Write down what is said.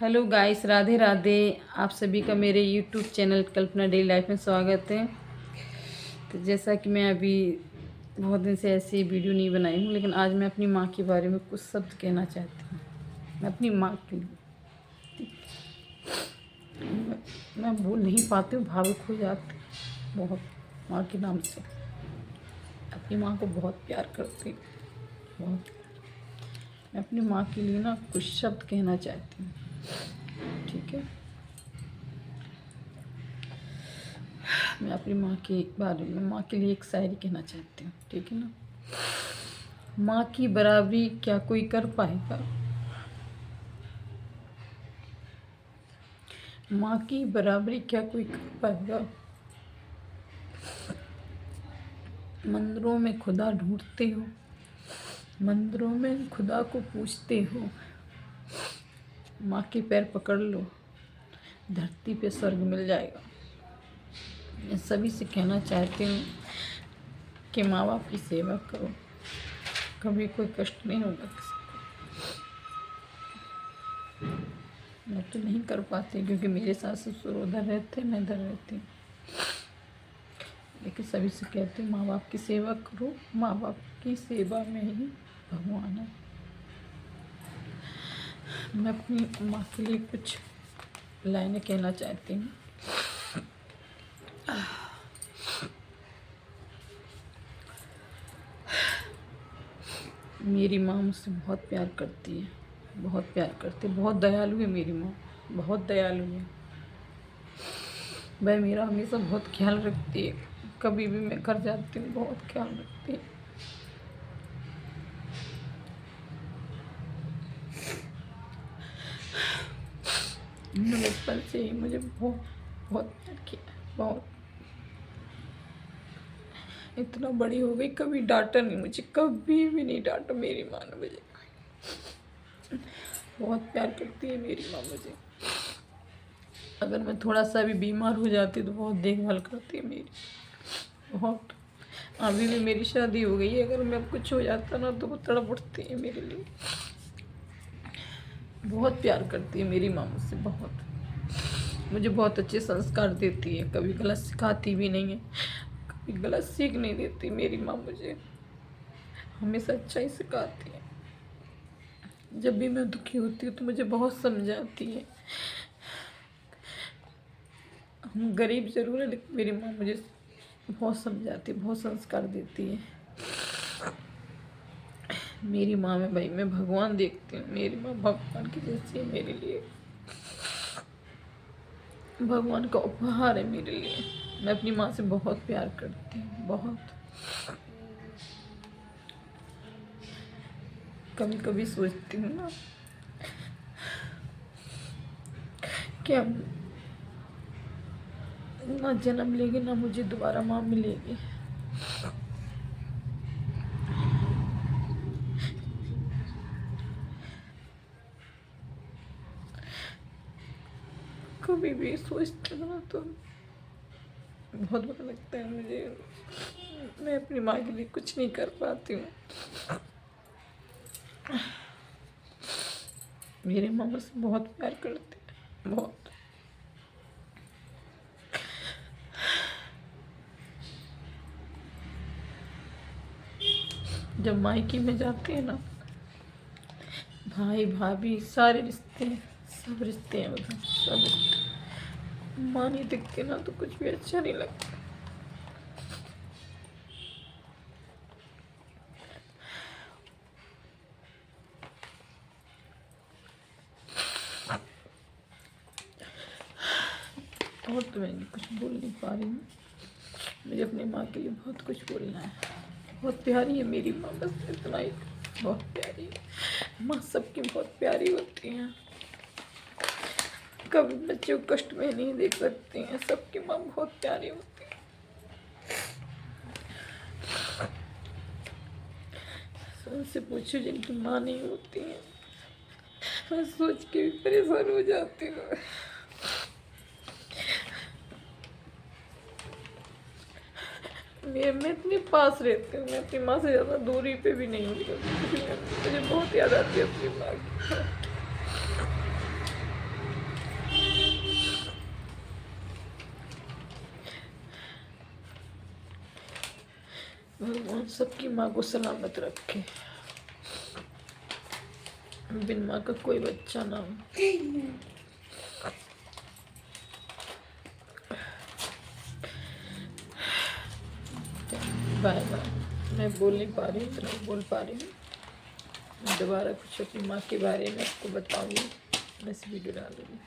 Hello guys, Radhe Radhe. आप सभी का मेरे यूट्यूब चैनल कल्पना डेली लाइफ में स्वागत है। तो जैसा कि मैं अभी बहुत दिन से ऐसी वीडियो नहीं बनाई हूँ, लेकिन आज मैं अपनी माँ के बारे में कुछ शब्द कहना चाहती हूँ। मैं अपनी माँ के लिए मैं बोल नहीं पाती हूँ, भावुक हो जाती हूँ बहुत माँ के नाम से। अपनी माँ को बहुत प्यार करती हूँ, बहुत। मैं अपनी माँ के लिए ना कुछ शब्द कहना चाहती हूँ, ठीक है। मैं अपनी माँ के बारे में, माँ के लिए एक शायरी कहना चाहती हूँ, ठीक है ना। माँ की बराबरी क्या कोई कर पाएगा, माँ की बराबरी क्या कोई कर पाएगा। मंदिरों में खुदा ढूंढते हो, मंदिरों में खुदा को पूछते हो, माँ के पैर पकड़ लो, धरती पे स्वर्ग मिल जाएगा। मैं सभी से कहना चाहती हूँ कि माँ बाप की सेवा करो, कभी कोई कष्ट नहीं होगा किसी को। मैं तो नहीं कर पाती क्योंकि मेरे सास ससुर उधर रहते, मैं इधर रहती हूँ, लेकिन सभी से कहती हूँ माँ बाप की सेवा करो। माँ बाप की सेवा में ही भगवान है। मैं अपनी माँ के लिए कुछ लाइनें कहना चाहती हूँ। मेरी माँ मुझसे बहुत प्यार करती है, बहुत प्यार करती है, बहुत दयालु है मेरी माँ, बहुत दयालु है। वह मेरा हमेशा बहुत ख्याल रखती है, कभी भी मैं घर जाती हूँ बहुत ख्याल रखती है। उन्होंने बचपन से ही मुझे बहुत बहुत प्यार किया, बहुत। इतना बड़ी हो गई, कभी डांटा नहीं मुझे, कभी भी नहीं डांटा मेरी माँ ने मुझे। बहुत प्यार करती है मेरी माँ मुझे। अगर मैं थोड़ा सा भी बीमार हो जाती तो बहुत देखभाल करती है मेरी, बहुत। अभी भी मेरी शादी हो गई है, अगर मैं कुछ हो जाता ना तो वो तड़प उठती है मेरे लिए। बहुत प्यार करती है मेरी माँ मुझसे, बहुत। मुझे बहुत अच्छे संस्कार देती है, कभी गलत सिखाती भी नहीं है, कभी गलत सीख नहीं देती मेरी माँ मुझे, हमेशा अच्छा ही सिखाती है। जब भी मैं दुखी होती हूँ तो मुझे बहुत समझाती है। हम गरीब जरूर है, लेकिन मेरी माँ मुझे बहुत समझाती है, बहुत संस्कार देती है। मेरी माँ में भाई मैं भगवान देखती हूँ। मेरी माँ भगवान की जैसी है मेरे लिए, भगवान का उपहार है मेरे लिए। मैं अपनी माँ से बहुत प्यार करती हूँ, बहुत। कभी कभी सोचती हूँ क्या ना जन्म लेगी ना मुझे दोबारा माँ मिलेगी। कभी भी सोचती हूँ ना तो बहुत बुरा लगता है मुझे। मैं अपनी माँ के लिए कुछ नहीं कर पाती हूँ। मेरी माँ मुझसे बहुत प्यार करती है, बहुत। जब मायके में जाते हैं ना, भाई भाभी सारे रिश्ते, सब रिश्ते हैं उधर, सब रिश्ते। माँ नहीं दिखती ना तो कुछ भी अच्छा नहीं लगता। और तो मैं कुछ बोल नहीं पा रही हूँ। मुझे अपनी माँ के लिए बहुत कुछ बोलना है। बहुत प्यारी है मेरी माँ, बस इतना ही। बहुत प्यारी है माँ, सबकी बहुत प्यारी होती हैं। कभी बच्चे को कष्ट में नहीं देख सकती हैं, सबकी माँ बहुत प्यारी होती है। उनसे पूछो जिनकी माँ नहीं होती है, मैं सोच के भी परेशान हो जाती हूँ। मैं इतने पास रहती हूँ, मैं अपनी माँ से ज़्यादा दूरी पे भी नहीं हूँ, मुझे बहुत याद आती है अपनी माँ की। भगवान सबकी माँ को सलामत रखे, बिन माँ का कोई बच्चा ना हो। Bye bye. मैं बोल नहीं पा रही हूँ, इतना बोल पा रही हूँ। दोबारा कुछ अपनी माँ के बारे में आपको बताऊंगी, बस वीडियो डालूंगी।